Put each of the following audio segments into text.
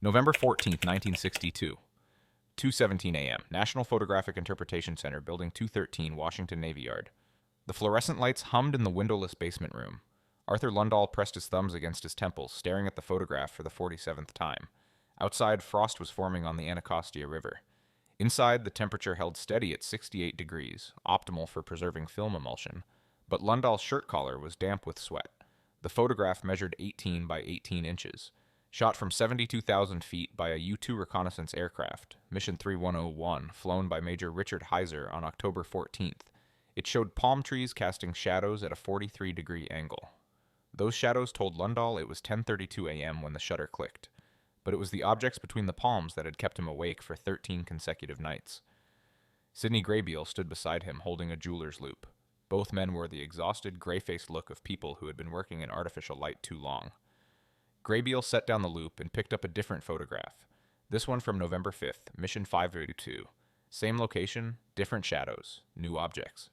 November 14th, 1962. 2:17 a.m. National Photographic Interpretation Center, Building 213, Washington Navy Yard. The fluorescent lights hummed in the windowless basement room. Arthur Lundahl pressed his thumbs against his temples, staring at the photograph for the 47th time. Outside, frost was forming on the Anacostia River. Inside, the temperature held steady at 68 degrees, optimal for preserving film emulsion. But Lundahl's shirt collar was damp with sweat. The photograph measured 18 by 18 inches. Shot from 72,000 feet by a U-2 reconnaissance aircraft, Mission 3101, flown by Major Richard Heiser on October 14th. It showed palm trees casting shadows at a 43-degree angle. Those shadows told Lundahl it was 10:32 a.m. when the shutter clicked. But it was the objects between the palms that had kept him awake for 13 consecutive nights. Sidney Graybeale stood beside him, holding a jeweler's loupe. Both men wore the exhausted, gray-faced look of people who had been working in artificial light too long. Graybeale set down the loupe and picked up a different photograph. This one from November 5th, Mission 582. Same location, different shadows, new objects.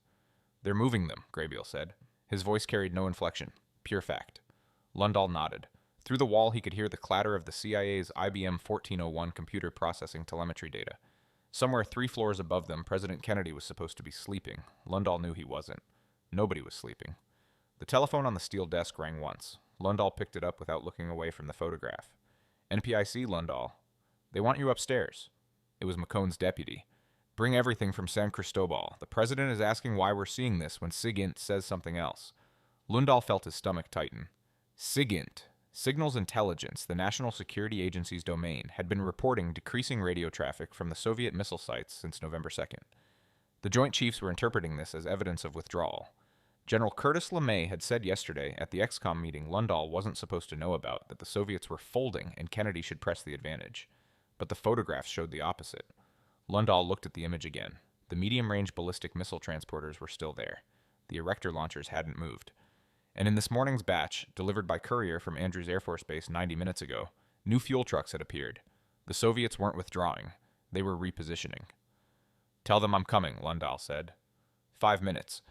"They're moving them," Graybeale said. His voice carried no inflection. Pure fact. Lundahl nodded. Through the wall, he could hear the clatter of the CIA's IBM 1401 computer processing telemetry data. Somewhere 3 floors above them, President Kennedy was supposed to be sleeping. Lundahl knew he wasn't. Nobody was sleeping. The telephone on the steel desk rang once. Lundahl picked it up without looking away from the photograph. "NPIC, Lundahl. They want you upstairs." It was McCone's deputy. "Bring everything from San Cristobal. The president is asking why we're seeing this when SIGINT says something else." Lundahl felt his stomach tighten. SIGINT, Signals Intelligence, the National Security Agency's domain, had been reporting decreasing radio traffic from the Soviet missile sites since November 2nd. The Joint Chiefs were interpreting this as evidence of withdrawal. General Curtis LeMay had said yesterday at the XCOM meeting Lundahl wasn't supposed to know about that the Soviets were folding and Kennedy should press the advantage. But the photographs showed the opposite. Lundahl looked at the image again. The medium-range ballistic missile transporters were still there. The Erector launchers hadn't moved. And in this morning's batch, delivered by courier from Andrews Air Force Base 90 minutes ago, new fuel trucks had appeared. The Soviets weren't withdrawing. They were repositioning. "Tell them I'm coming," Lundahl said. 5 minutes.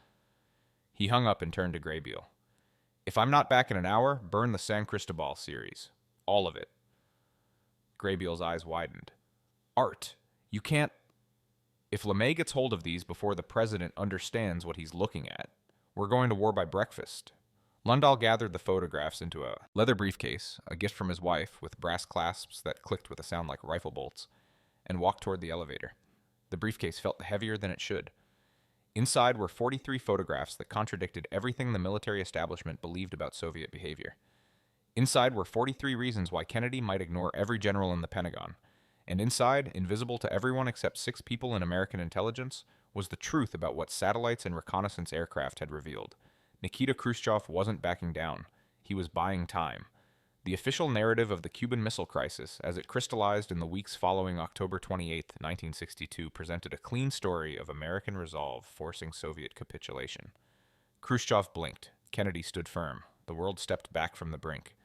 He hung up and turned to Graybeale. "If I'm not back in an hour, burn the San Cristobal series. All of it." Graybeale's eyes widened. "Art, you can't..." "If LeMay gets hold of these before the president understands what he's looking at, we're going to war by breakfast." Lundahl gathered the photographs into a leather briefcase, a gift from his wife, with brass clasps that clicked with a sound like rifle bolts, and walked toward the elevator. The briefcase felt heavier than it should. Inside were 43 photographs that contradicted everything the military establishment believed about Soviet behavior. Inside were 43 reasons why Kennedy might ignore every general in the Pentagon. And inside, invisible to everyone except 6 people in American intelligence, was the truth about what satellites and reconnaissance aircraft had revealed. Nikita Khrushchev wasn't backing down. He was buying time. The official narrative of the Cuban Missile Crisis, as it crystallized in the weeks following October 28, 1962, presented a clean story of American resolve forcing Soviet capitulation. Khrushchev blinked. Kennedy stood firm. The world stepped back from the brink.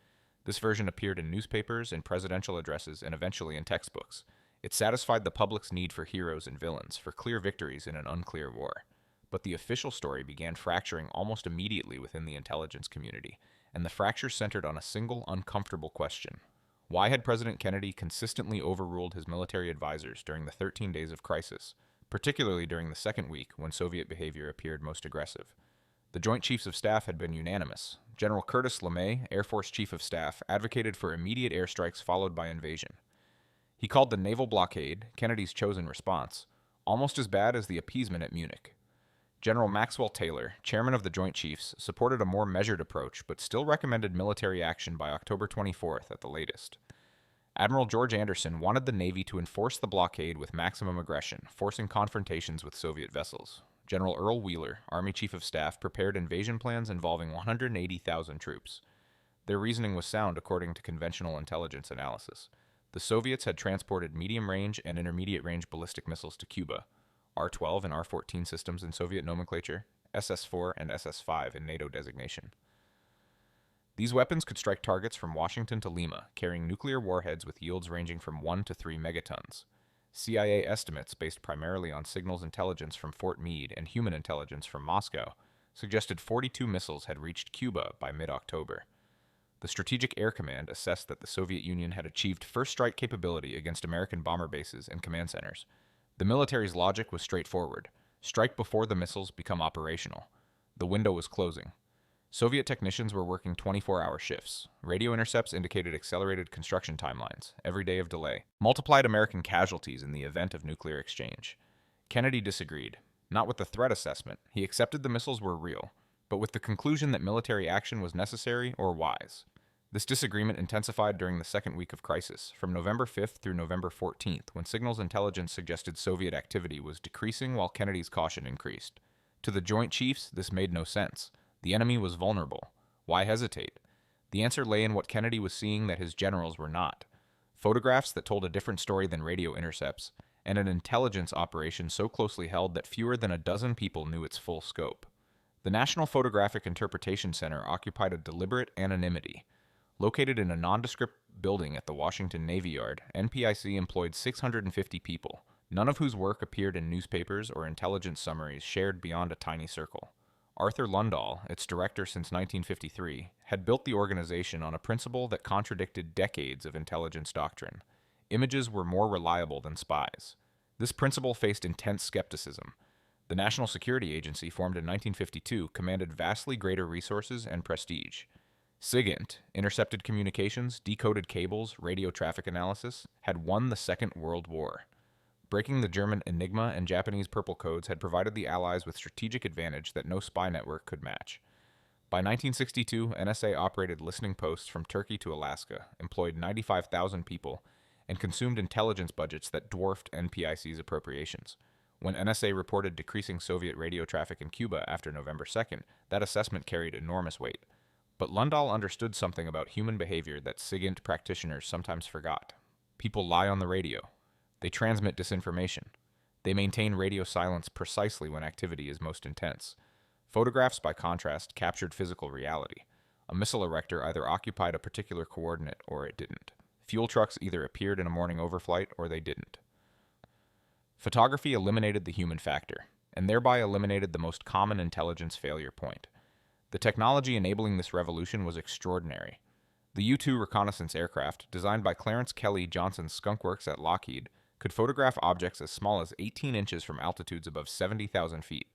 This version appeared in newspapers, in presidential addresses, and eventually in textbooks. It satisfied the public's need for heroes and villains, for clear victories in an unclear war. But the official story began fracturing almost immediately within the intelligence community, and the fracture centered on a single uncomfortable question. Why had President Kennedy consistently overruled his military advisors during the 13 days of crisis, particularly during the second week when Soviet behavior appeared most aggressive? The Joint Chiefs of Staff had been unanimous. General Curtis LeMay, Air Force Chief of Staff, advocated for immediate airstrikes followed by invasion. He called the naval blockade, Kennedy's chosen response, almost as bad as the appeasement at Munich. General Maxwell Taylor, chairman of the Joint Chiefs, supported a more measured approach, but still recommended military action by October 24th at the latest. Admiral George Anderson wanted the Navy to enforce the blockade with maximum aggression, forcing confrontations with Soviet vessels. General Earl Wheeler, Army Chief of Staff, prepared invasion plans involving 180,000 troops. Their reasoning was sound according to conventional intelligence analysis. The Soviets had transported medium-range and intermediate-range ballistic missiles to Cuba, R-12 and R-14 systems in Soviet nomenclature, SS-4 and SS-5 in NATO designation. These weapons could strike targets from Washington to Lima, carrying nuclear warheads with yields ranging from 1 to 3 megatons. CIA estimates, based primarily on signals intelligence from Fort Meade and human intelligence from Moscow, suggested 42 missiles had reached Cuba by mid-October. The Strategic Air Command assessed that the Soviet Union had achieved first strike capability against American bomber bases and command centers. The military's logic was straightforward: strike before the missiles become operational. The window was closing. Soviet technicians were working 24-hour shifts. Radio intercepts indicated accelerated construction timelines, every day of delay, multiplied American casualties in the event of nuclear exchange. Kennedy disagreed. Not with the threat assessment. He accepted the missiles were real, but with the conclusion that military action was necessary or wise. This disagreement intensified during the second week of crisis, from November 5th through November 14th, when signals intelligence suggested Soviet activity was decreasing while Kennedy's caution increased. To the Joint Chiefs, this made no sense. The enemy was vulnerable. Why hesitate? The answer lay in what Kennedy was seeing that his generals were not: photographs that told a different story than radio intercepts, and an intelligence operation so closely held that fewer than a dozen people knew its full scope. The National Photographic Interpretation Center occupied a deliberate anonymity. Located in a nondescript building at the Washington Navy Yard, NPIC employed 650 people, none of whose work appeared in newspapers or intelligence summaries shared beyond a tiny circle. Arthur Lundahl, its director since 1953, had built the organization on a principle that contradicted decades of intelligence doctrine: images were more reliable than spies. This principle faced intense skepticism. The National Security Agency, formed in 1952, commanded vastly greater resources and prestige. SIGINT, intercepted communications, decoded cables, radio traffic analysis, had won the Second World War. Breaking the German Enigma and Japanese Purple Codes had provided the Allies with strategic advantage that no spy network could match. By 1962, NSA operated listening posts from Turkey to Alaska, employed 95,000 people, and consumed intelligence budgets that dwarfed NPIC's appropriations. When NSA reported decreasing Soviet radio traffic in Cuba after November 2nd, that assessment carried enormous weight. But Lundahl understood something about human behavior that SIGINT practitioners sometimes forgot. People lie on the radio. They transmit disinformation. They maintain radio silence precisely when activity is most intense. Photographs, by contrast, captured physical reality. A missile erector either occupied a particular coordinate or it didn't. Fuel trucks either appeared in a morning overflight or they didn't. Photography eliminated the human factor, and thereby eliminated the most common intelligence failure point. The technology enabling this revolution was extraordinary. The U-2 reconnaissance aircraft, designed by Clarence Kelly Johnson's Skunk Works at Lockheed, could photograph objects as small as 18 inches from altitudes above 70,000 feet.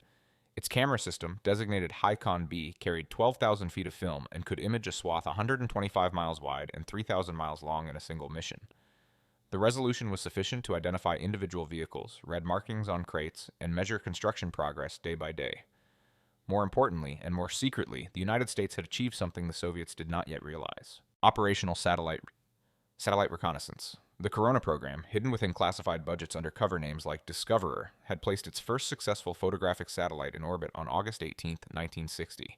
Its camera system, designated HICON-B, carried 12,000 feet of film and could image a swath 125 miles wide and 3,000 miles long in a single mission. The resolution was sufficient to identify individual vehicles, read markings on crates, and measure construction progress day by day. More importantly, and more secretly, the United States had achieved something the Soviets did not yet realize: operational satellite reconnaissance. The Corona program, hidden within classified budgets under cover names like Discoverer, had placed its first successful photographic satellite in orbit on August 18, 1960.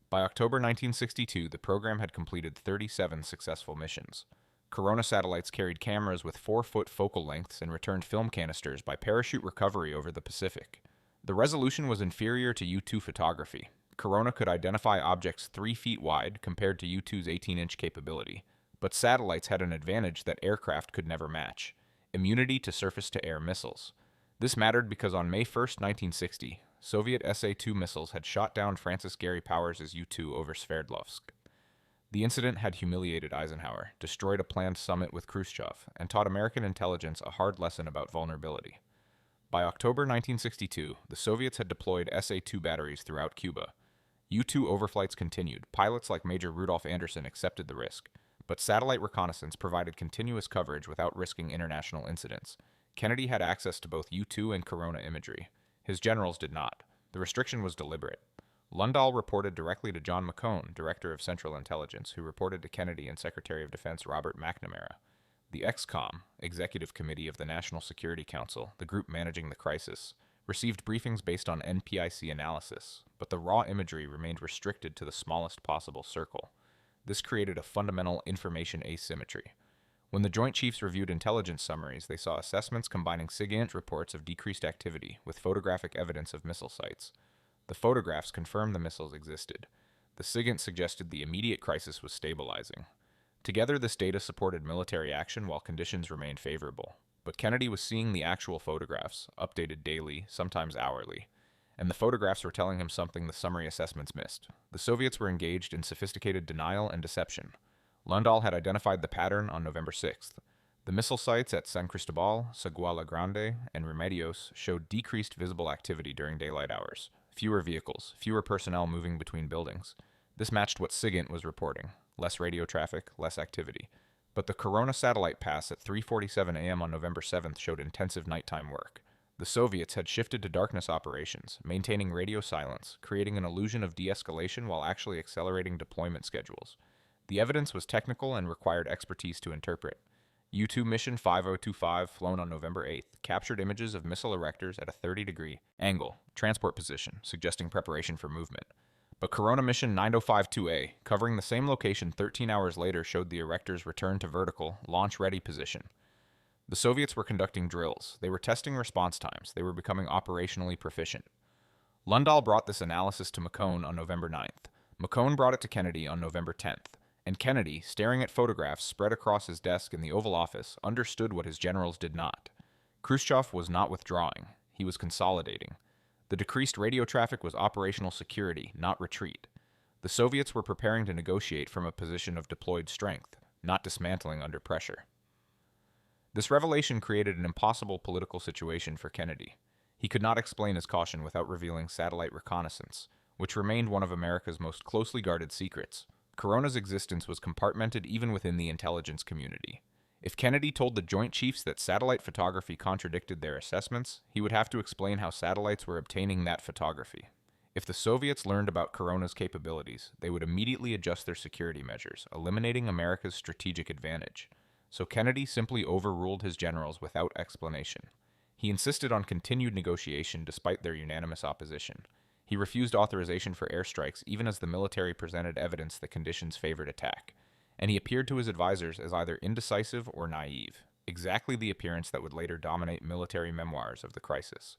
By October 1962, the program had completed 37 successful missions. Corona satellites carried cameras with 4-foot focal lengths and returned film canisters by parachute recovery over the Pacific. The resolution was inferior to U-2 photography. Corona could identify objects 3 feet wide compared to U-2's 18-inch capability. But satellites had an advantage that aircraft could never match: immunity to surface-to-air missiles. This mattered because on May 1, 1960, Soviet SA-2 missiles had shot down Francis Gary Powers' U-2 over Sverdlovsk. The incident had humiliated Eisenhower, destroyed a planned summit with Khrushchev, and taught American intelligence a hard lesson about vulnerability. By October 1962, the Soviets had deployed SA-2 batteries throughout Cuba. U-2 overflights continued. Pilots like Major Rudolph Anderson accepted the risk. But satellite reconnaissance provided continuous coverage without risking international incidents. Kennedy had access to both U-2 and Corona imagery. His generals did not. The restriction was deliberate. Lundahl reported directly to John McCone, Director of Central Intelligence, who reported to Kennedy and Secretary of Defense Robert McNamara. The ExComm, Executive Committee of the National Security Council, the group managing the crisis, received briefings based on NPIC analysis, but the raw imagery remained restricted to the smallest possible circle. This created a fundamental information asymmetry. When the Joint Chiefs reviewed intelligence summaries, they saw assessments combining SIGINT reports of decreased activity with photographic evidence of missile sites. The photographs confirmed the missiles existed. The SIGINT suggested the immediate crisis was stabilizing. Together, this data supported military action while conditions remained favorable. But Kennedy was seeing the actual photographs, updated daily, sometimes hourly. And the photographs were telling him something the summary assessments missed. The Soviets were engaged in sophisticated denial and deception. Lundahl had identified the pattern on November 6th. The missile sites at San Cristobal, Saguala Grande, and Remedios showed decreased visible activity during daylight hours. Fewer vehicles, fewer personnel moving between buildings. This matched what SIGINT was reporting. Less radio traffic, less activity. But the Corona satellite pass at 3:47 a.m. on November 7th showed intensive nighttime work. The Soviets had shifted to darkness operations, maintaining radio silence, creating an illusion of de-escalation while actually accelerating deployment schedules. The evidence was technical and required expertise to interpret. U-2 Mission 5025, flown on November 8th, captured images of missile erectors at a 30-degree angle, transport position, suggesting preparation for movement. But Corona Mission 9052A, covering the same location 13 hours later, showed the erectors return to vertical, launch-ready position. The Soviets were conducting drills. They were testing response times. They were becoming operationally proficient. Lundahl brought this analysis to McCone on November 9th. McCone brought it to Kennedy on November 10th. And Kennedy, staring at photographs spread across his desk in the Oval Office, understood what his generals did not. Khrushchev was not withdrawing. He was consolidating. The decreased radio traffic was operational security, not retreat. The Soviets were preparing to negotiate from a position of deployed strength, not dismantling under pressure. This revelation created an impossible political situation for Kennedy. He could not explain his caution without revealing satellite reconnaissance, which remained one of America's most closely guarded secrets. Corona's existence was compartmented even within the intelligence community. If Kennedy told the Joint Chiefs that satellite photography contradicted their assessments, he would have to explain how satellites were obtaining that photography. If the Soviets learned about Corona's capabilities, they would immediately adjust their security measures, eliminating America's strategic advantage. So Kennedy simply overruled his generals without explanation. He insisted on continued negotiation despite their unanimous opposition. He refused authorization for airstrikes even as the military presented evidence that conditions favored attack. And he appeared to his advisors as either indecisive or naive, exactly the appearance that would later dominate military memoirs of the crisis.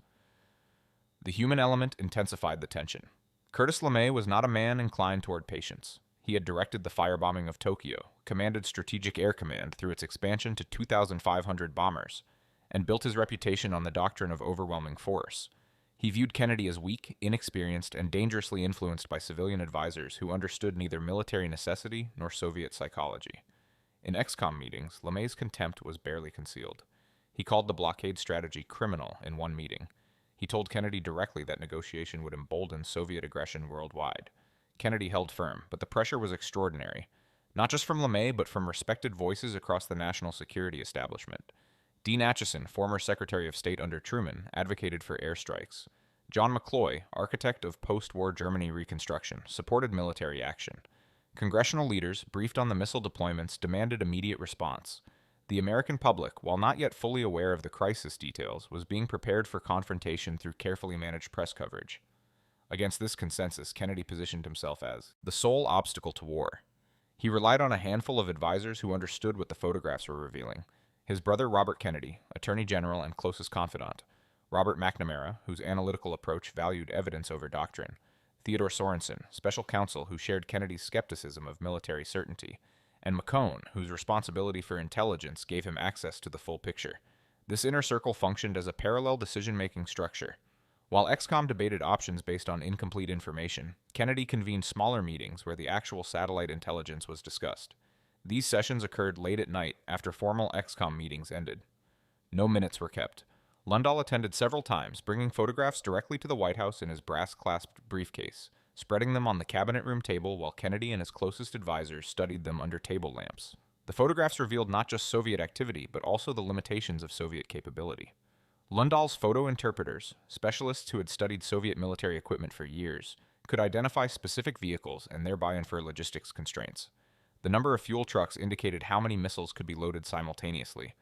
The human element intensified the tension. Curtis LeMay was not a man inclined toward patience. He had directed the firebombing of Tokyo, commanded Strategic Air Command through its expansion to 2,500 bombers, and built his reputation on the doctrine of overwhelming force. He viewed Kennedy as weak, inexperienced, and dangerously influenced by civilian advisors who understood neither military necessity nor Soviet psychology. In ExComm meetings, LeMay's contempt was barely concealed. He called the blockade strategy criminal in one meeting. He told Kennedy directly that negotiation would embolden Soviet aggression worldwide. Kennedy held firm, but the pressure was extraordinary, not just from LeMay, but from respected voices across the national security establishment. Dean Acheson, former Secretary of State under Truman, advocated for airstrikes. John McCloy, architect of post-war Germany reconstruction, supported military action. Congressional leaders, briefed on the missile deployments, demanded immediate response. The American public, while not yet fully aware of the crisis details, was being prepared for confrontation through carefully managed press coverage. Against this consensus, Kennedy positioned himself as the sole obstacle to war. He relied on a handful of advisors who understood what the photographs were revealing. His brother Robert Kennedy, Attorney General and closest confidant, Robert McNamara, whose analytical approach valued evidence over doctrine, Theodore Sorensen, special counsel who shared Kennedy's skepticism of military certainty, and McCone, whose responsibility for intelligence gave him access to the full picture. This inner circle functioned as a parallel decision-making structure. While ExComm debated options based on incomplete information, Kennedy convened smaller meetings where the actual satellite intelligence was discussed. These sessions occurred late at night after formal ExComm meetings ended. No minutes were kept. Lundahl attended several times, bringing photographs directly to the White House in his brass-clasped briefcase, spreading them on the cabinet room table while Kennedy and his closest advisors studied them under table lamps. The photographs revealed not just Soviet activity, but also the limitations of Soviet capability. Lundahl's photo interpreters, specialists who had studied Soviet military equipment for years, could identify specific vehicles and thereby infer logistics constraints. The number of fuel trucks indicated how many missiles could be loaded simultaneously.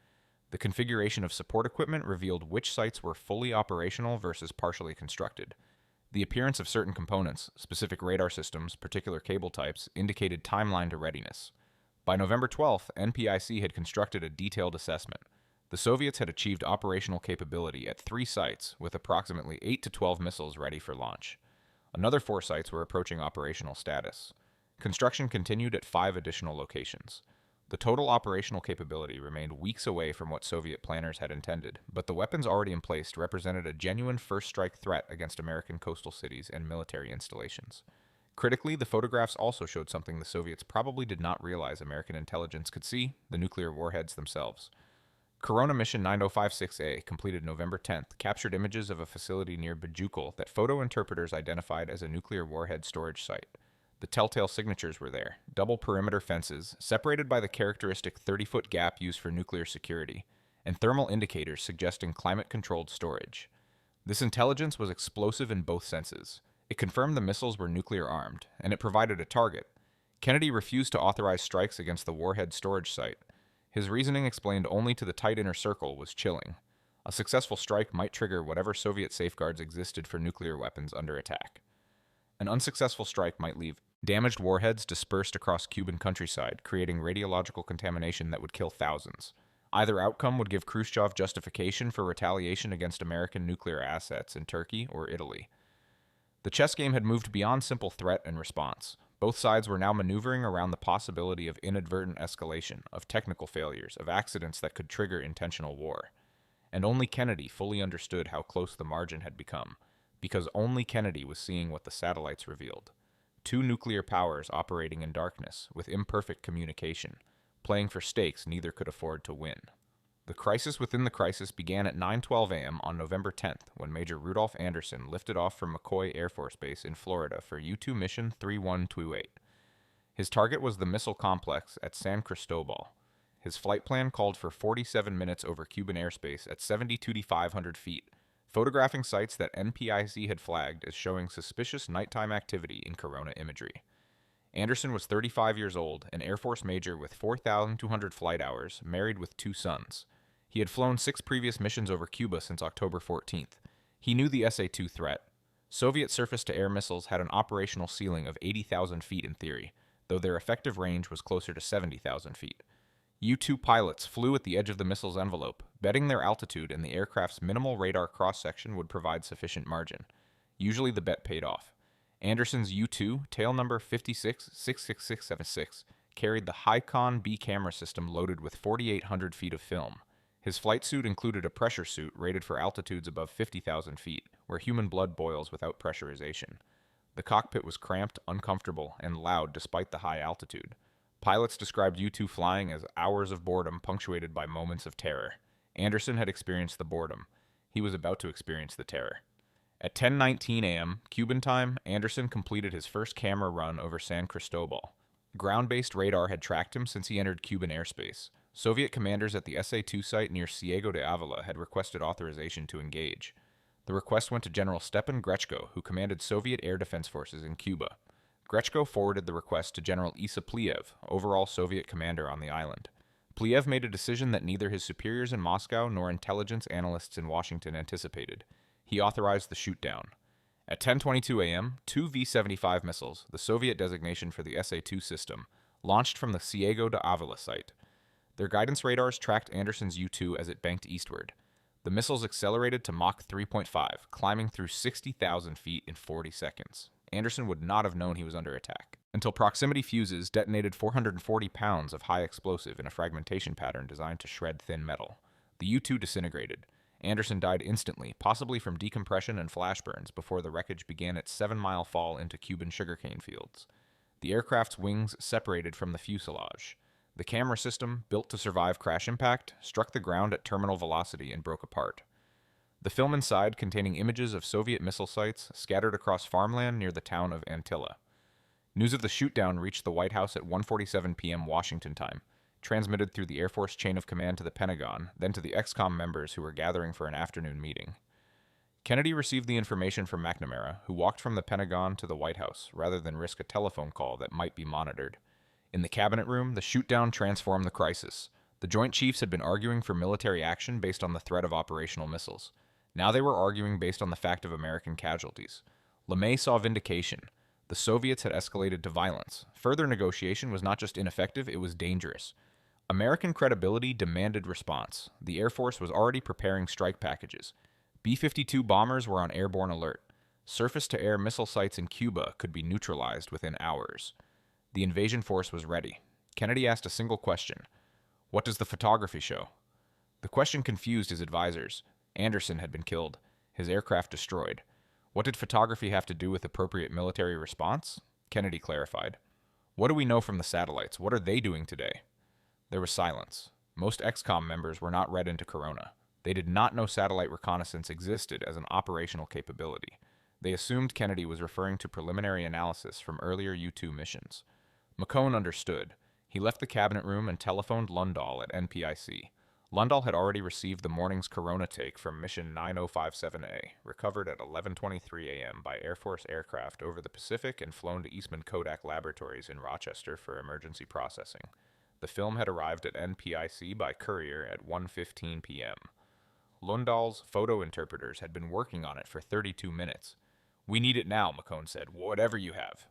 The configuration of support equipment revealed which sites were fully operational versus partially constructed. The appearance of certain components, specific radar systems, particular cable types, indicated timeline to readiness. By November 12th, NPIC had constructed a detailed assessment. The Soviets had achieved operational capability at 3 sites, with approximately 8 to 12 missiles ready for launch. Another 4 sites were approaching operational status. Construction continued at 5 additional locations. The total operational capability remained weeks away from what Soviet planners had intended, but the weapons already in place represented a genuine first-strike threat against American coastal cities and military installations. Critically, the photographs also showed something the Soviets probably did not realize American intelligence could see: the nuclear warheads themselves. Corona Mission 9056A, completed November 10th, captured images of a facility near Bajukal that photo interpreters identified as a nuclear warhead storage site. The telltale signatures were there: double perimeter fences, separated by the characteristic 30-foot gap used for nuclear security, and thermal indicators suggesting climate-controlled storage. This intelligence was explosive in both senses. It confirmed the missiles were nuclear-armed, and it provided a target. Kennedy refused to authorize strikes against the warhead storage site. His reasoning, explained only to the tight inner circle, was chilling. A successful strike might trigger whatever Soviet safeguards existed for nuclear weapons under attack. An unsuccessful strike might leave damaged warheads dispersed across Cuban countryside, creating radiological contamination that would kill thousands. Either outcome would give Khrushchev justification for retaliation against American nuclear assets in Turkey or Italy. The chess game had moved beyond simple threat and response. Both sides were now maneuvering around the possibility of inadvertent escalation, of technical failures, of accidents that could trigger intentional war. And only Kennedy fully understood how close the margin had become, because only Kennedy was seeing what the satellites revealed. Two nuclear powers operating in darkness, with imperfect communication, playing for stakes neither could afford to win. The crisis within the crisis began at 9:12 a.m. on November 10th, when Major Rudolph Anderson lifted off from McCoy Air Force Base in Florida for U-2 Mission 3128. His target was the missile complex at San Cristobal. His flight plan called for 47 minutes over Cuban airspace at 72,500 feet, photographing sites that NPIC had flagged as showing suspicious nighttime activity in Corona imagery. Anderson was 35 years old, an Air Force major with 4,200 flight hours, married with 2 sons. He had flown 6 previous missions over Cuba since October 14th. He knew the SA-2 threat. Soviet surface-to-air missiles had an operational ceiling of 80,000 feet in theory, though their effective range was closer to 70,000 feet. U-2 pilots flew at the edge of the missile's envelope, betting their altitude and the aircraft's minimal radar cross-section would provide sufficient margin. Usually the bet paid off. Anderson's U-2, tail number 56-66676, carried the HICON B camera system loaded with 4,800 feet of film. His flight suit included a pressure suit rated for altitudes above 50,000 feet, where human blood boils without pressurization. The cockpit was cramped, uncomfortable, and loud despite the high altitude. Pilots described U-2 flying as hours of boredom punctuated by moments of terror. Anderson had experienced the boredom. He was about to experience the terror. At 10:19 a.m. Cuban time, Anderson completed his first camera run over San Cristobal. Ground-based radar had tracked him since he entered Cuban airspace. Soviet commanders at the SA-2 site near Ciego de Avila had requested authorization to engage. The request went to General Stepan Grechko, who commanded Soviet air defense forces in Cuba. Grechko forwarded the request to General Isa Pliev, overall Soviet commander on the island. Pliev made a decision that neither his superiors in Moscow nor intelligence analysts in Washington anticipated. He authorized the shoot-down. At 10:22 a.m., 2 V-75 missiles, the Soviet designation for the SA-2 system, launched from the Ciego de Avila site. Their guidance radars tracked Anderson's U-2 as it banked eastward. The missiles accelerated to Mach 3.5, climbing through 60,000 feet in 40 seconds. Anderson would not have known he was under attack until proximity fuses detonated 440 pounds of high explosive in a fragmentation pattern designed to shred thin metal. The U-2 disintegrated. Anderson died instantly, possibly from decompression and flash burns, before the wreckage began its 7-mile fall into Cuban sugarcane fields. The aircraft's wings separated from the fuselage. The camera system, built to survive crash impact, struck the ground at terminal velocity and broke apart. The film inside, containing images of Soviet missile sites, scattered across farmland near the town of Antilla. News of the shoot-down reached the White House at 1:47 p.m. Washington time, transmitted through the Air Force chain of command to the Pentagon, then to the XCOM members who were gathering for an afternoon meeting. Kennedy received the information from McNamara, who walked from the Pentagon to the White House, rather than risk a telephone call that might be monitored. In the cabinet room, the shoot-down transformed the crisis. The Joint Chiefs had been arguing for military action based on the threat of operational missiles. Now they were arguing based on the fact of American casualties. LeMay saw vindication. The Soviets had escalated to violence. Further negotiation was not just ineffective, it was dangerous. American credibility demanded response. The Air Force was already preparing strike packages. B-52 bombers were on airborne alert. Surface-to-air missile sites in Cuba could be neutralized within hours. The invasion force was ready. Kennedy asked a single question. What does the photography show? The question confused his advisors. Anderson had been killed, his aircraft destroyed. What did photography have to do with appropriate military response? Kennedy clarified. What do we know from the satellites? What are they doing today? There was silence. Most XCOM members were not read into Corona. They did not know satellite reconnaissance existed as an operational capability. They assumed Kennedy was referring to preliminary analysis from earlier U-2 missions. McCone understood. He left the cabinet room and telephoned Lundahl at NPIC. Lundahl had already received the morning's Corona take from mission 9057A, recovered at 11:23 a.m. by Air Force aircraft over the Pacific and flown to Eastman Kodak Laboratories in Rochester for emergency processing. The film had arrived at NPIC by courier at 1:15 p.m. Lundahl's photo interpreters had been working on it for 32 minutes. We need it now, McCone said, whatever you have.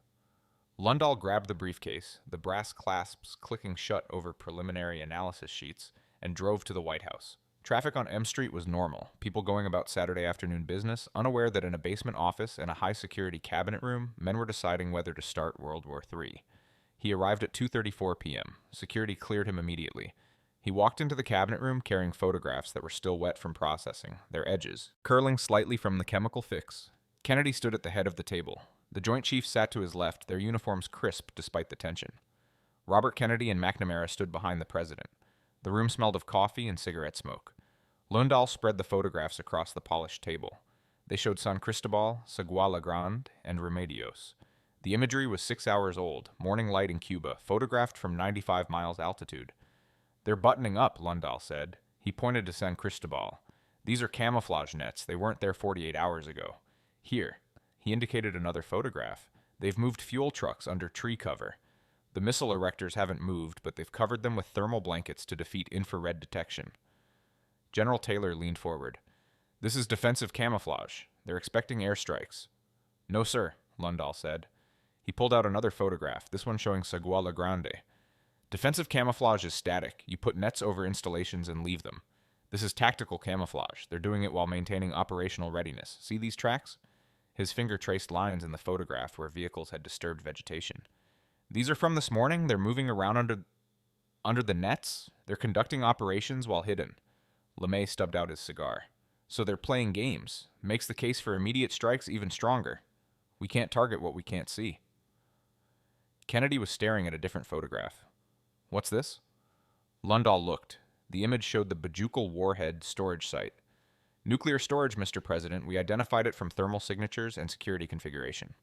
Lundahl grabbed the briefcase, the brass clasps clicking shut over preliminary analysis sheets, and drove to the White House. Traffic on M Street was normal, people going about Saturday afternoon business, unaware that in a basement office and a high-security cabinet room, men were deciding whether to start World War III. He arrived at 2:34 p.m. Security cleared him immediately. He walked into the cabinet room carrying photographs that were still wet from processing, their edges curling slightly from the chemical fix. Kennedy stood at the head of the table. The Joint Chiefs sat to his left, their uniforms crisp despite the tension. Robert Kennedy and McNamara stood behind the president. The room smelled of coffee and cigarette smoke. Lundahl spread the photographs across the polished table. They showed San Cristobal, Sagua La Grande, and Remedios. The imagery was 6 hours old, morning light in Cuba, photographed from 95 miles altitude. They're buttoning up, Lundahl said. He pointed to San Cristobal. These are camouflage nets. They weren't there 48 hours ago. Here. He indicated another photograph. They've moved fuel trucks under tree cover. The missile erectors haven't moved, but they've covered them with thermal blankets to defeat infrared detection. General Taylor leaned forward. This is defensive camouflage. They're expecting airstrikes. No, sir, Lundahl said. He pulled out another photograph, this one showing Sagua La Grande. Defensive camouflage is static. You put nets over installations and leave them. This is tactical camouflage. They're doing it while maintaining operational readiness. See these tracks? His finger traced lines in the photograph where vehicles had disturbed vegetation. These are from this morning. They're moving around under the nets. They're conducting operations while hidden. LeMay stubbed out his cigar. So they're playing games. Makes the case for immediate strikes even stronger. We can't target what we can't see. Kennedy was staring at a different photograph. What's this? Lundahl looked. The image showed the Bajukal warhead storage site. Nuclear storage, Mr. President. We identified it from thermal signatures and security configuration.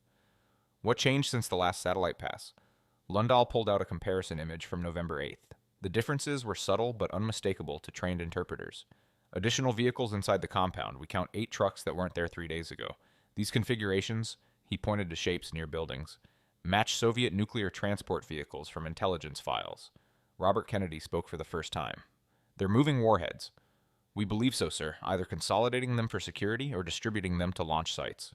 What changed since the last satellite pass? Lundahl pulled out a comparison image from November 8th. The differences were subtle but unmistakable to trained interpreters. Additional vehicles inside the compound. We count 8 trucks that weren't there 3 days ago. These configurations, he pointed to shapes near buildings, match Soviet nuclear transport vehicles from intelligence files. Robert Kennedy spoke for the first time. They're moving warheads. We believe so, sir, either consolidating them for security or distributing them to launch sites.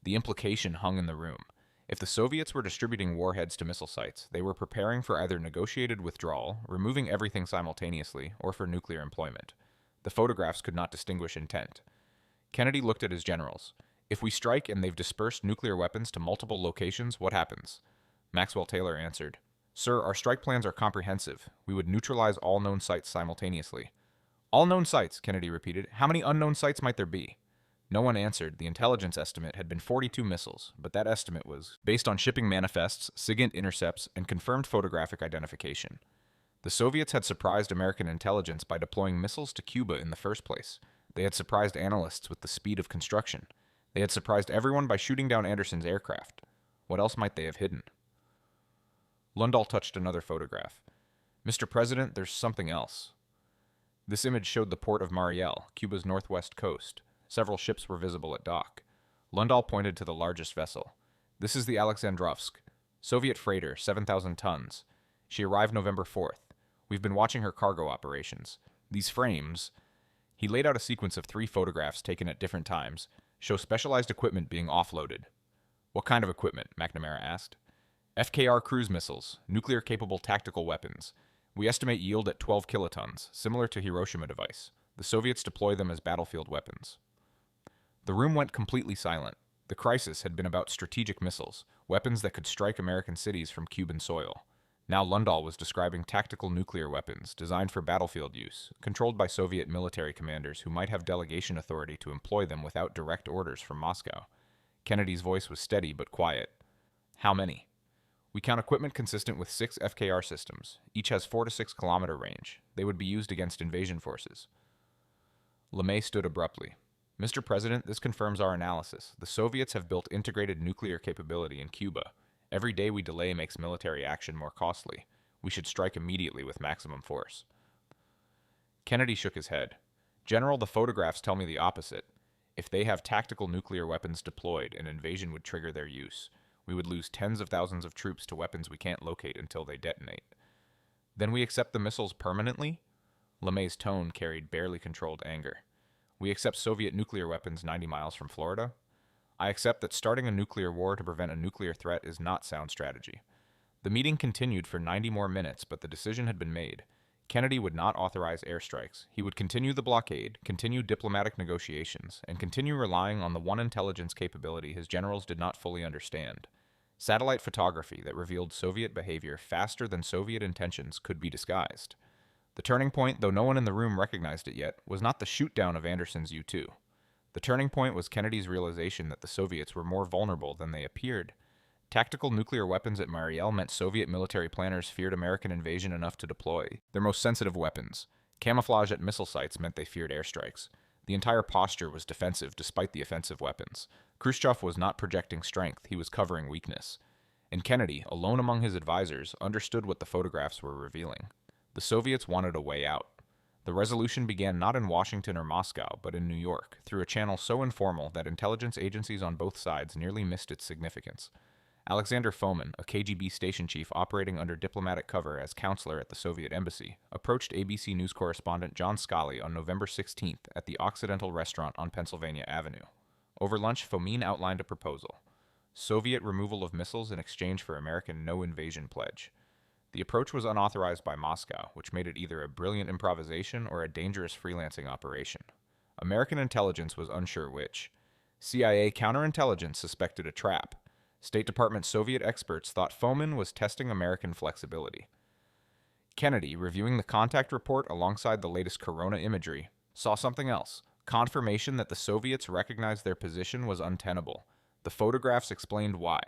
The implication hung in the room. If the Soviets were distributing warheads to missile sites, they were preparing for either negotiated withdrawal, removing everything simultaneously, or for nuclear employment. The photographs could not distinguish intent. Kennedy looked at his generals. If we strike and they've dispersed nuclear weapons to multiple locations, what happens? Maxwell Taylor answered, Sir, our strike plans are comprehensive. We would neutralize all known sites simultaneously. All known sites, Kennedy repeated. How many unknown sites might there be? No one answered. The intelligence estimate had been 42 missiles, but that estimate was based on shipping manifests, SIGINT intercepts, and confirmed photographic identification. The Soviets had surprised American intelligence by deploying missiles to Cuba in the first place. They had surprised analysts with the speed of construction. They had surprised everyone by shooting down Anderson's aircraft. What else might they have hidden? Lundahl touched another photograph. Mr. President, there's something else. This image showed the port of Mariel, Cuba's northwest coast. Several ships were visible at dock. Lundahl pointed to the largest vessel. This is the Alexandrovsk, Soviet freighter, 7,000 tons. She arrived November 4th. We've been watching her cargo operations. These frames, he laid out a sequence of 3 photographs taken at different times, show specialized equipment being offloaded. What kind of equipment? McNamara asked. FKR cruise missiles, nuclear-capable tactical weapons. We estimate yield at 12 kilotons, similar to Hiroshima device. The Soviets deploy them as battlefield weapons. The room went completely silent. The crisis had been about strategic missiles, weapons that could strike American cities from Cuban soil. Now Lundahl was describing tactical nuclear weapons designed for battlefield use, controlled by Soviet military commanders who might have delegation authority to employ them without direct orders from Moscow. Kennedy's voice was steady but quiet. How many? We count equipment consistent with 6 FKR systems. Each has 4 to 6 kilometer range. They would be used against invasion forces. LeMay stood abruptly. Mr. President, this confirms our analysis. The Soviets have built integrated nuclear capability in Cuba. Every day we delay makes military action more costly. We should strike immediately with maximum force. Kennedy shook his head. General, the photographs tell me the opposite. If they have tactical nuclear weapons deployed, an invasion would trigger their use. We would lose tens of thousands of troops to weapons we can't locate until they detonate. Then we accept the missiles permanently? LeMay's tone carried barely controlled anger. We accept Soviet nuclear weapons 90 miles from Florida? I accept that starting a nuclear war to prevent a nuclear threat is not sound strategy. The meeting continued for 90 more minutes, but the decision had been made. Kennedy would not authorize airstrikes. He would continue the blockade, continue diplomatic negotiations, and continue relying on the one intelligence capability his generals did not fully understand. Satellite photography that revealed Soviet behavior faster than Soviet intentions could be disguised. The turning point, though no one in the room recognized it yet, was not the shoot-down of Anderson's U-2. The turning point was Kennedy's realization that the Soviets were more vulnerable than they appeared. Tactical nuclear weapons at Mariel meant Soviet military planners feared American invasion enough to deploy their most sensitive weapons. Camouflage at missile sites meant they feared airstrikes. The entire posture was defensive despite the offensive weapons. Khrushchev was not projecting strength, he was covering weakness. And Kennedy, alone among his advisors, understood what the photographs were revealing. The Soviets wanted a way out. The resolution began not in Washington or Moscow, but in New York, through a channel so informal that intelligence agencies on both sides nearly missed its significance. Alexander Fomin, a KGB station chief operating under diplomatic cover as counselor at the Soviet embassy, approached ABC News correspondent John Scully on November 16th at the Occidental restaurant on Pennsylvania Avenue. Over lunch, Fomin outlined a proposal: Soviet removal of missiles in exchange for American no-invasion pledge. The approach was unauthorized by Moscow, which made it either a brilliant improvisation or a dangerous freelancing operation. American intelligence was unsure which. CIA counterintelligence suspected a trap. State Department Soviet experts thought Fomin was testing American flexibility. Kennedy, reviewing the contact report alongside the latest corona imagery, saw something else: confirmation that the Soviets recognized their position was untenable. The photographs explained why.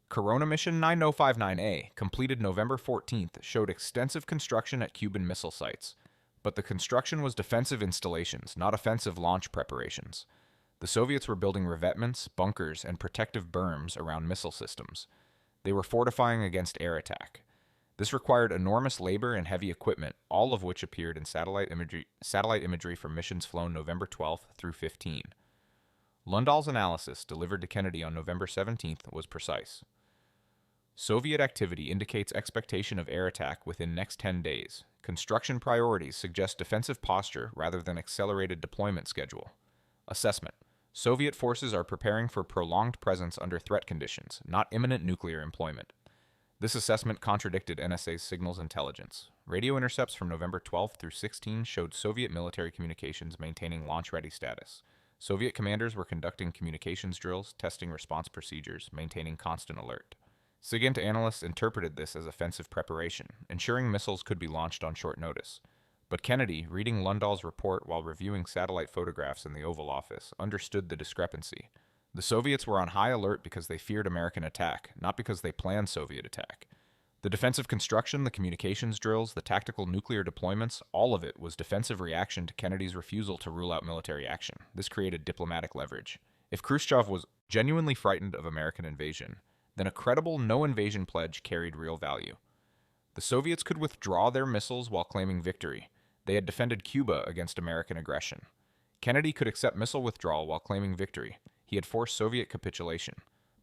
Corona Mission 9059A, completed November 14th, showed extensive construction at Cuban missile sites. But the construction was defensive installations, not offensive launch preparations. The Soviets were building revetments, bunkers, and protective berms around missile systems. They were fortifying against air attack. This required enormous labor and heavy equipment, all of which appeared in satellite imagery from missions flown November 12th through 15. Lundahl's analysis, delivered to Kennedy on November 17th, was precise. Soviet activity indicates expectation of air attack within next 10 days. Construction priorities suggest defensive posture rather than accelerated deployment schedule. Assessment: Soviet forces are preparing for prolonged presence under threat conditions, not imminent nuclear employment. This assessment contradicted NSA's signals intelligence. Radio intercepts from November 12 through 16 showed Soviet military communications maintaining launch-ready status. Soviet commanders were conducting communications drills, testing response procedures, maintaining constant alert. SIGINT analysts interpreted this as offensive preparation, ensuring missiles could be launched on short notice. But Kennedy, reading Lundahl's report while reviewing satellite photographs in the Oval Office, understood the discrepancy. The Soviets were on high alert because they feared American attack, not because they planned Soviet attack. The defensive construction, the communications drills, the tactical nuclear deployments, all of it was defensive reaction to Kennedy's refusal to rule out military action. This created diplomatic leverage. If Khrushchev was genuinely frightened of American invasion, then a credible no-invasion pledge carried real value. The Soviets could withdraw their missiles while claiming victory. They had defended Cuba against American aggression. Kennedy could accept missile withdrawal while claiming victory. He had forced Soviet capitulation.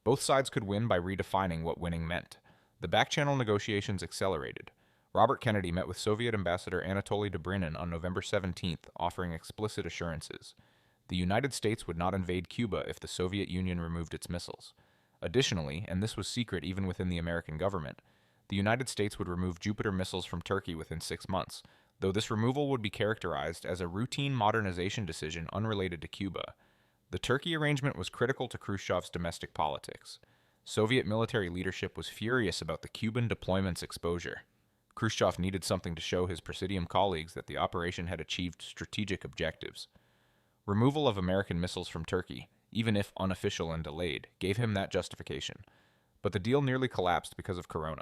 Both sides could win by redefining what winning meant. The back-channel negotiations accelerated. Robert Kennedy met with Soviet Ambassador Anatoly Dobrynin on November 17th, offering explicit assurances. The United States would not invade Cuba if the Soviet Union removed its missiles. Additionally, and this was secret even within the American government, the United States would remove Jupiter missiles from Turkey within 6 months, though this removal would be characterized as a routine modernization decision unrelated to Cuba. The Turkey arrangement was critical to Khrushchev's domestic politics. Soviet military leadership was furious about the Cuban deployment's exposure. Khrushchev needed something to show his Presidium colleagues that the operation had achieved strategic objectives. Removal of American missiles from Turkey, even if unofficial and delayed, gave him that justification. But the deal nearly collapsed because of Corona.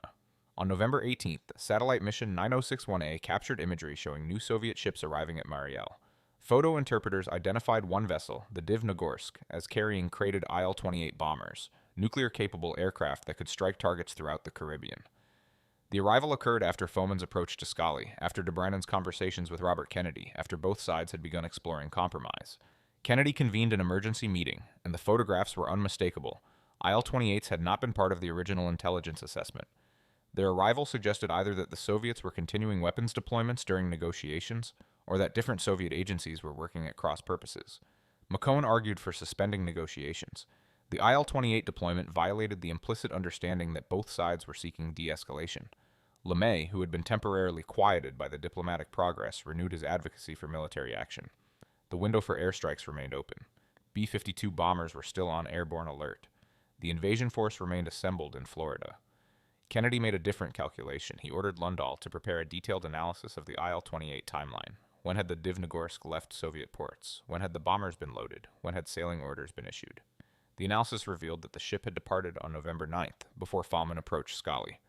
On November 18th, satellite mission 9061A captured imagery showing new Soviet ships arriving at Mariel. Photo interpreters identified one vessel, the Divnogorsk, as carrying crated Il-28 bombers, nuclear-capable aircraft that could strike targets throughout the Caribbean. The arrival occurred after Foman's approach to Scali, after Dobrannen's conversations with Robert Kennedy, after both sides had begun exploring compromise. Kennedy convened an emergency meeting, and the photographs were unmistakable. Il-28s had not been part of the original intelligence assessment. Their arrival suggested either that the Soviets were continuing weapons deployments during negotiations, or that different Soviet agencies were working at cross purposes. McCone argued for suspending negotiations. The Il-28 deployment violated the implicit understanding that both sides were seeking de-escalation. LeMay, who had been temporarily quieted by the diplomatic progress, renewed his advocacy for military action. The window for airstrikes remained open. B-52 bombers were still on airborne alert. The invasion force remained assembled in Florida. Kennedy made a different calculation. He ordered Lundahl to prepare a detailed analysis of the Il-28 timeline. When had the Divnogorsk left Soviet ports? When had the bombers been loaded? When had sailing orders been issued? The analysis revealed that the ship had departed on November 9th, before Foman approached Scali.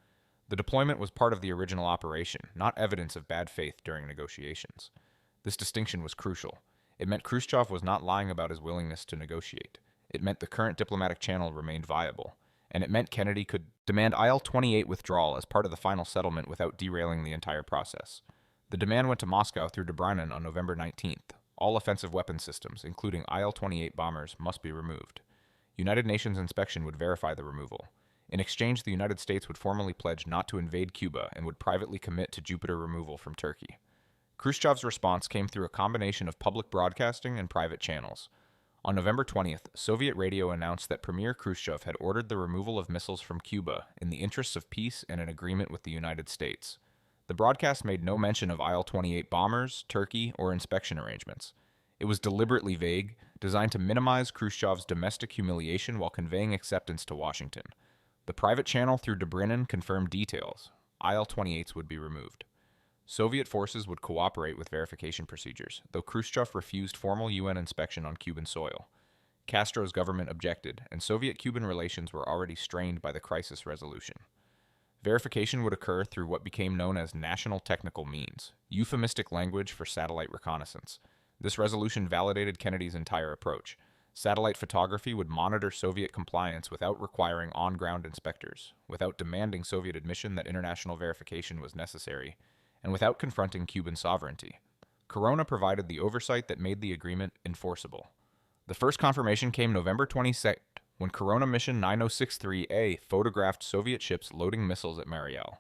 The deployment was part of the original operation, not evidence of bad faith during negotiations. This distinction was crucial. It meant Khrushchev was not lying about his willingness to negotiate. It meant the current diplomatic channel remained viable. And it meant Kennedy could demand Il-28 withdrawal as part of the final settlement without derailing the entire process. The demand went to Moscow through Dobrannen on November 19th. All offensive weapon systems, including Il-28 bombers, must be removed. United Nations inspection would verify the removal. In exchange, the United States would formally pledge not to invade Cuba and would privately commit to Jupiter removal from Turkey. Khrushchev's response came through a combination of public broadcasting and private channels. On November 20th, Soviet radio announced that Premier Khrushchev had ordered the removal of missiles from Cuba in the interests of peace and an agreement with the United States. The broadcast made no mention of Il-28 bombers, Turkey, or inspection arrangements. It was deliberately vague, designed to minimize Khrushchev's domestic humiliation while conveying acceptance to Washington. The private channel through Dobrynin confirmed details. Il-28s would be removed. Soviet forces would cooperate with verification procedures, though Khrushchev refused formal UN inspection on Cuban soil. Castro's government objected, and Soviet-Cuban relations were already strained by the crisis resolution. Verification would occur through what became known as national technical means, euphemistic language for satellite reconnaissance. This resolution validated Kennedy's entire approach. Satellite photography would monitor Soviet compliance without requiring on-ground inspectors, without demanding Soviet admission that international verification was necessary, and without confronting Cuban sovereignty. Corona provided the oversight that made the agreement enforceable. The first confirmation came November 22nd, when Corona Mission 9063A photographed Soviet ships loading missiles at Mariel.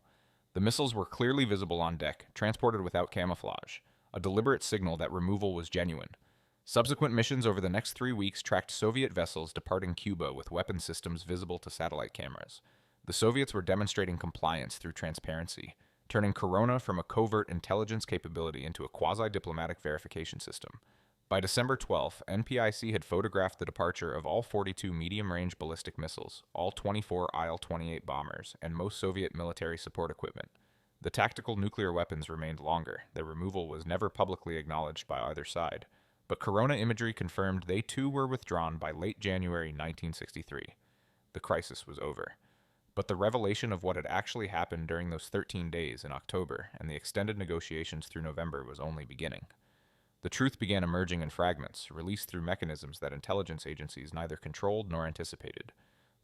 The missiles were clearly visible on deck, transported without camouflage, a deliberate signal that removal was genuine. Subsequent missions over the next 3 weeks tracked Soviet vessels departing Cuba with weapon systems visible to satellite cameras. The Soviets were demonstrating compliance through transparency, turning Corona from a covert intelligence capability into a quasi-diplomatic verification system. By December 12th, NPIC had photographed the departure of all 42 medium-range ballistic missiles, all 24 Il-28 bombers, and most Soviet military support equipment. The tactical nuclear weapons remained longer. Their removal was never publicly acknowledged by either side, but Corona imagery confirmed they too were withdrawn by late January 1963. The crisis was over. But the revelation of what had actually happened during those 13 days in October and the extended negotiations through November was only beginning. The truth began emerging in fragments, released through mechanisms that intelligence agencies neither controlled nor anticipated.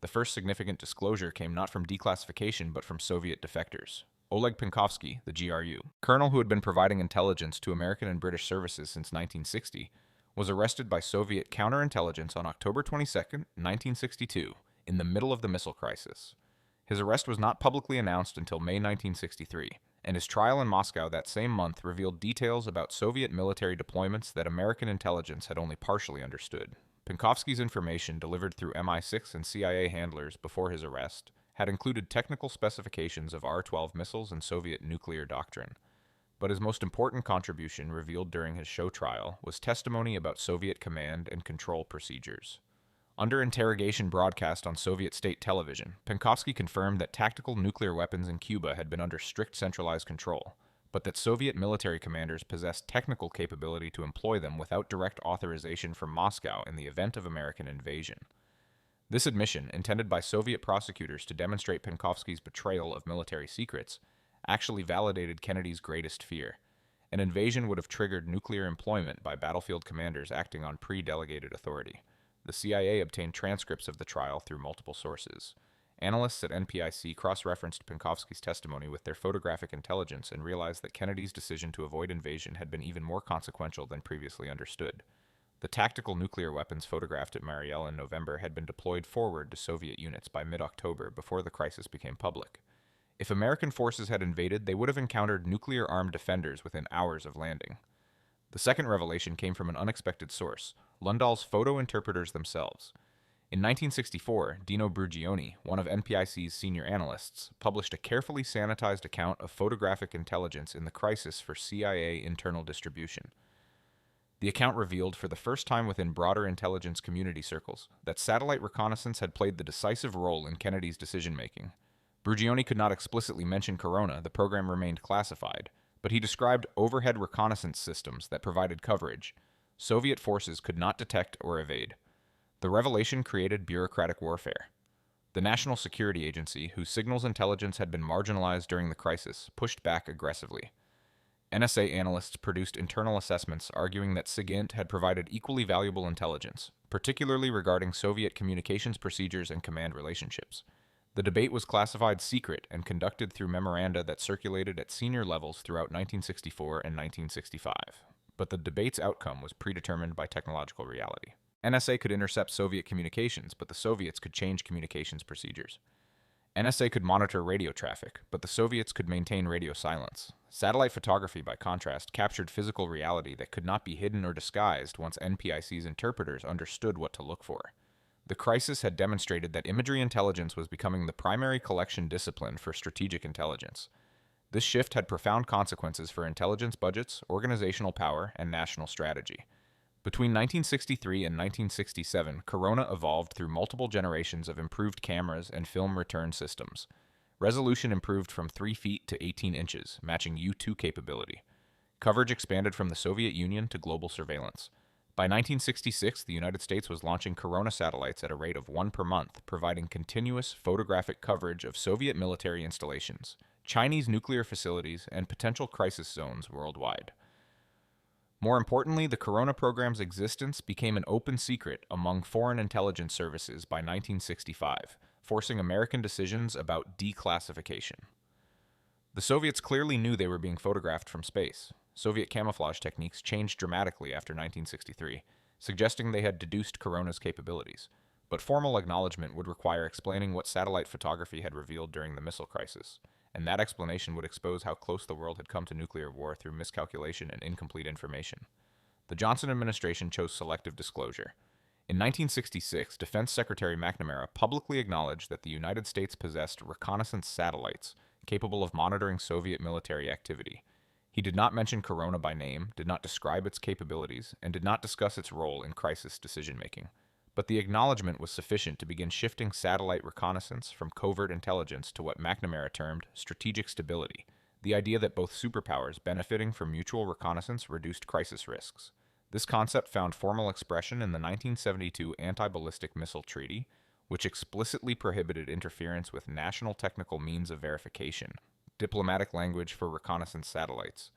The first significant disclosure came not from declassification but from Soviet defectors. Oleg Penkovsky, the GRU, colonel who had been providing intelligence to American and British services since 1960, was arrested by Soviet counterintelligence on October 22, 1962, in the middle of the missile crisis. His arrest was not publicly announced until May 1963, and his trial in Moscow that same month revealed details about Soviet military deployments that American intelligence had only partially understood. Penkovsky's information, delivered through MI6 and CIA handlers before his arrest, had included technical specifications of R-12 missiles and Soviet nuclear doctrine. But his most important contribution, revealed during his show trial, was testimony about Soviet command and control procedures. Under interrogation broadcast on Soviet state television, Penkovsky confirmed that tactical nuclear weapons in Cuba had been under strict centralized control, but that Soviet military commanders possessed technical capability to employ them without direct authorization from Moscow in the event of American invasion. This admission, intended by Soviet prosecutors to demonstrate Penkovsky's betrayal of military secrets, actually validated Kennedy's greatest fear. An invasion would have triggered nuclear employment by battlefield commanders acting on pre-delegated authority. The CIA obtained transcripts of the trial through multiple sources. Analysts at NPIC cross-referenced Penkovsky's testimony with their photographic intelligence and realized that Kennedy's decision to avoid invasion had been even more consequential than previously understood. The tactical nuclear weapons photographed at Mariel in November had been deployed forward to Soviet units by mid-October before the crisis became public. If American forces had invaded, they would have encountered nuclear-armed defenders within hours of landing. The second revelation came from an unexpected source, Lundahl's photo interpreters themselves. In 1964, Dino Brugioni, one of NPIC's senior analysts, published a carefully sanitized account of photographic intelligence in the crisis for CIA internal distribution. The account revealed for the first time within broader intelligence community circles that satellite reconnaissance had played the decisive role in Kennedy's decision-making. Brugioni could not explicitly mention Corona, the program remained classified, but he described overhead reconnaissance systems that provided coverage. Soviet forces could not detect or evade. The revelation created bureaucratic warfare. The National Security Agency, whose signals intelligence had been marginalized during the crisis, pushed back aggressively. NSA analysts produced internal assessments arguing that SIGINT had provided equally valuable intelligence, particularly regarding Soviet communications procedures and command relationships. The debate was classified secret and conducted through memoranda that circulated at senior levels throughout 1964 and 1965. But the debate's outcome was predetermined by technological reality. NSA could intercept Soviet communications, but the Soviets could change communications procedures. NSA could monitor radio traffic, but the Soviets could maintain radio silence. Satellite photography, by contrast, captured physical reality that could not be hidden or disguised once NPIC's interpreters understood what to look for. The crisis had demonstrated that imagery intelligence was becoming the primary collection discipline for strategic intelligence. This shift had profound consequences for intelligence budgets, organizational power, and national strategy. Between 1963 and 1967, Corona evolved through multiple generations of improved cameras and film return systems. Resolution improved from 3 feet to 18 inches, matching U-2 capability. Coverage expanded from the Soviet Union to global surveillance. By 1966, the United States was launching Corona satellites at a rate of 1 per month, providing continuous photographic coverage of Soviet military installations, Chinese nuclear facilities, and potential crisis zones worldwide. More importantly, the Corona program's existence became an open secret among foreign intelligence services by 1965, forcing American decisions about declassification. The Soviets clearly knew they were being photographed from space. Soviet camouflage techniques changed dramatically after 1963, suggesting they had deduced Corona's capabilities. But formal acknowledgement would require explaining what satellite photography had revealed during the missile crisis, and that explanation would expose how close the world had come to nuclear war through miscalculation and incomplete information. The Johnson administration chose selective disclosure. In 1966, Defense Secretary McNamara publicly acknowledged that the United States possessed reconnaissance satellites capable of monitoring Soviet military activity. He did not mention Corona by name, did not describe its capabilities, and did not discuss its role in crisis decision-making. But the acknowledgement was sufficient to begin shifting satellite reconnaissance from covert intelligence to what McNamara termed strategic stability, the idea that both superpowers benefiting from mutual reconnaissance reduced crisis risks. This concept found formal expression in the 1972 Anti-Ballistic Missile Treaty, which explicitly prohibited interference with national technical means of verification, diplomatic language for reconnaissance satellites.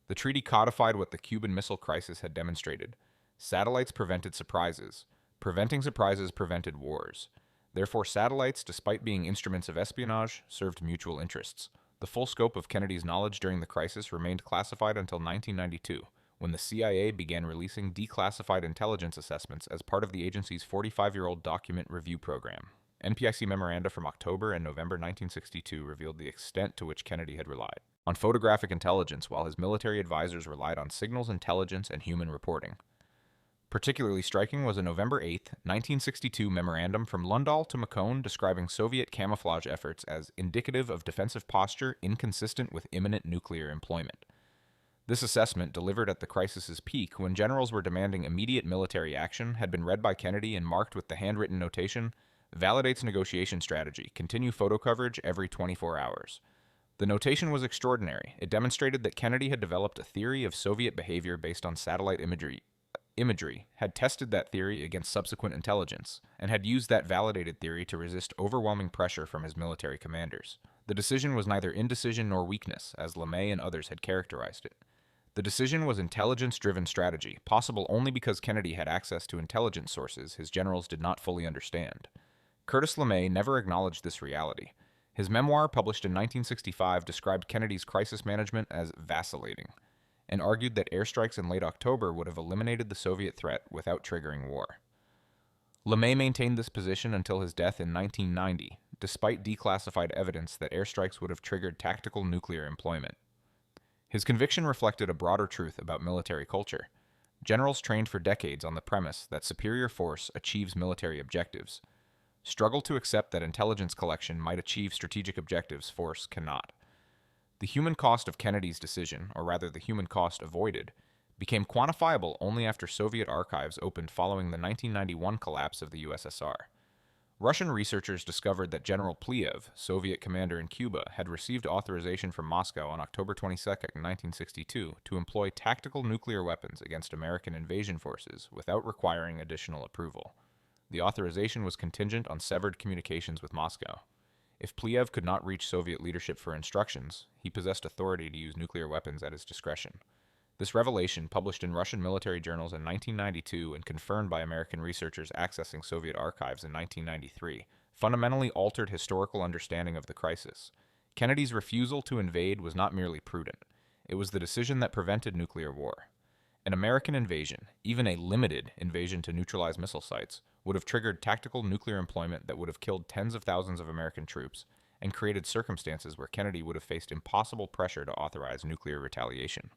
The treaty codified what the Cuban Missile Crisis had demonstrated. Satellites prevented surprises. Preventing surprises prevented wars. Therefore, satellites, despite being instruments of espionage, served mutual interests. The full scope of Kennedy's knowledge during the crisis remained classified until 1992, when the CIA began releasing declassified intelligence assessments as part of the agency's 45-year-old document review program. NPIC memoranda from October and November 1962 revealed the extent to which Kennedy had relied on photographic intelligence while his military advisors relied on signals intelligence and human reporting. Particularly striking was a November 8, 1962 memorandum from Lundahl to McCone describing Soviet camouflage efforts as indicative of defensive posture inconsistent with imminent nuclear employment. This assessment, delivered at the crisis's peak when generals were demanding immediate military action, had been read by Kennedy and marked with the handwritten notation, "Validates negotiation strategy. Continue photo coverage every 24 hours." The notation was extraordinary. It demonstrated that Kennedy had developed a theory of Soviet behavior based on satellite imagery imagery, had tested that theory against subsequent intelligence, and had used that validated theory to resist overwhelming pressure from his military commanders. The decision was neither indecision nor weakness, as LeMay and others had characterized it. The decision was intelligence-driven strategy, possible only because Kennedy had access to intelligence sources his generals did not fully understand. Curtis LeMay never acknowledged this reality. His memoir, published in 1965, described Kennedy's crisis management as vacillating, and argued that airstrikes in late October would have eliminated the Soviet threat without triggering war. LeMay maintained this position until his death in 1990, despite declassified evidence that airstrikes would have triggered tactical nuclear employment. His conviction reflected a broader truth about military culture. Generals trained for decades on the premise that superior force achieves military objectives struggle to accept that intelligence collection might achieve strategic objectives force cannot. The human cost of Kennedy's decision, or rather the human cost avoided, became quantifiable only after Soviet archives opened following the 1991 collapse of the USSR. Russian researchers discovered that General Pliev, Soviet commander in Cuba, had received authorization from Moscow on October 22, 1962, to employ tactical nuclear weapons against American invasion forces without requiring additional approval. The authorization was contingent on severed communications with Moscow. If Pliev could not reach Soviet leadership for instructions, he possessed authority to use nuclear weapons at his discretion. This revelation, published in Russian military journals in 1992 and confirmed by American researchers accessing Soviet archives in 1993, fundamentally altered historical understanding of the crisis. Kennedy's refusal to invade was not merely prudent. It was the decision that prevented nuclear war. An American invasion, even a limited invasion to neutralize missile sites, would have triggered tactical nuclear employment that would have killed tens of thousands of American troops and created circumstances where Kennedy would have faced impossible pressure to authorize nuclear retaliation.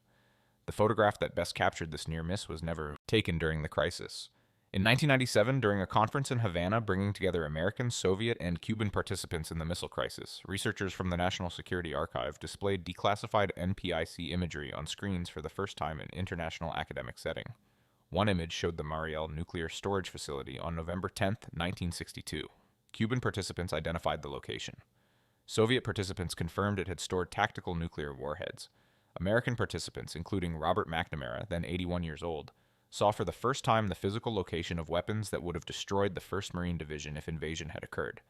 The photograph that best captured this near miss was never taken during the crisis. In 1997, during a conference in Havana bringing together American, Soviet, and Cuban participants in the missile crisis, researchers from the National Security Archive displayed declassified NPIC imagery on screens for the first time in international academic setting. One image showed the Mariel nuclear storage facility on November 10, 1962. Cuban participants identified the location. Soviet participants confirmed it had stored tactical nuclear warheads. American participants, including Robert McNamara, then 81 years old, saw for the first time the physical location of weapons that would have destroyed the 1st Marine Division if invasion had occurred.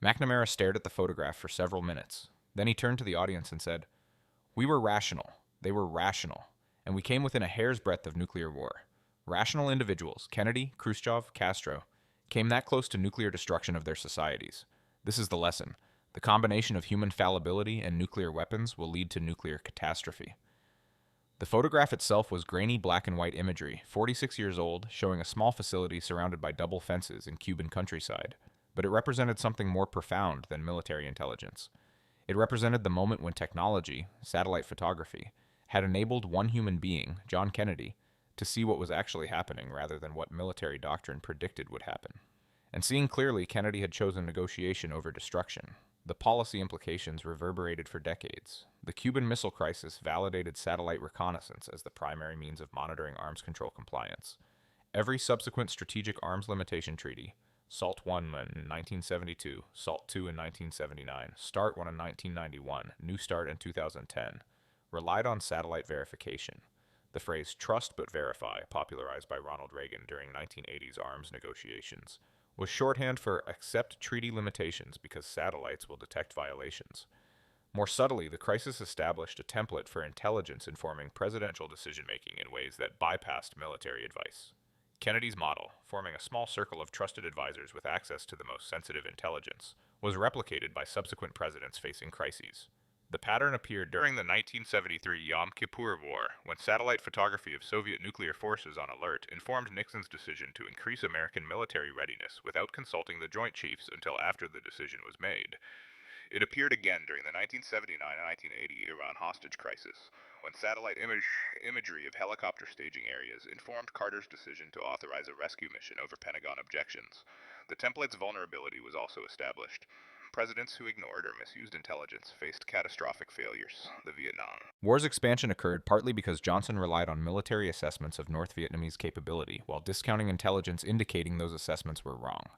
McNamara stared at the photograph for several minutes. Then he turned to the audience and said, "We were rational. They were rational. And we came within a hair's breadth of nuclear war. Rational individuals, Kennedy, Khrushchev, Castro, came that close to nuclear destruction of their societies. This is the lesson. The combination of human fallibility and nuclear weapons will lead to nuclear catastrophe." The photograph itself was grainy black and white imagery, 46 years old, showing a small facility surrounded by double fences in Cuban countryside, but it represented something more profound than military intelligence. It represented the moment when technology, satellite photography, had enabled one human being, John Kennedy, to see what was actually happening rather than what military doctrine predicted would happen. And seeing clearly, Kennedy had chosen negotiation over destruction. The policy implications reverberated for decades. The Cuban Missile Crisis validated satellite reconnaissance as the primary means of monitoring arms control compliance. Every subsequent strategic arms limitation treaty, SALT I in 1972, SALT II in 1979, START I in 1991, New START in 2010, relied on satellite verification. The phrase "trust but verify," popularized by Ronald Reagan during 1980s arms negotiations, was shorthand for accept treaty limitations because satellites will detect violations. More subtly, the crisis established a template for intelligence informing presidential decision-making in ways that bypassed military advice. Kennedy's model, forming a small circle of trusted advisors with access to the most sensitive intelligence, was replicated by subsequent presidents facing crises. The pattern appeared during the 1973 Yom Kippur War, when satellite photography of Soviet nuclear forces on alert informed Nixon's decision to increase American military readiness without consulting the Joint Chiefs until after the decision was made. It appeared again during the 1979 and 1980 Iran hostage crisis, when satellite imagery of helicopter staging areas informed Carter's decision to authorize a rescue mission over Pentagon objections. The template's vulnerability was also established. Presidents who ignored or misused intelligence faced catastrophic failures. The Vietnam War's expansion occurred partly because Johnson relied on military assessments of North Vietnamese capability, while discounting intelligence indicating those assessments were wrong.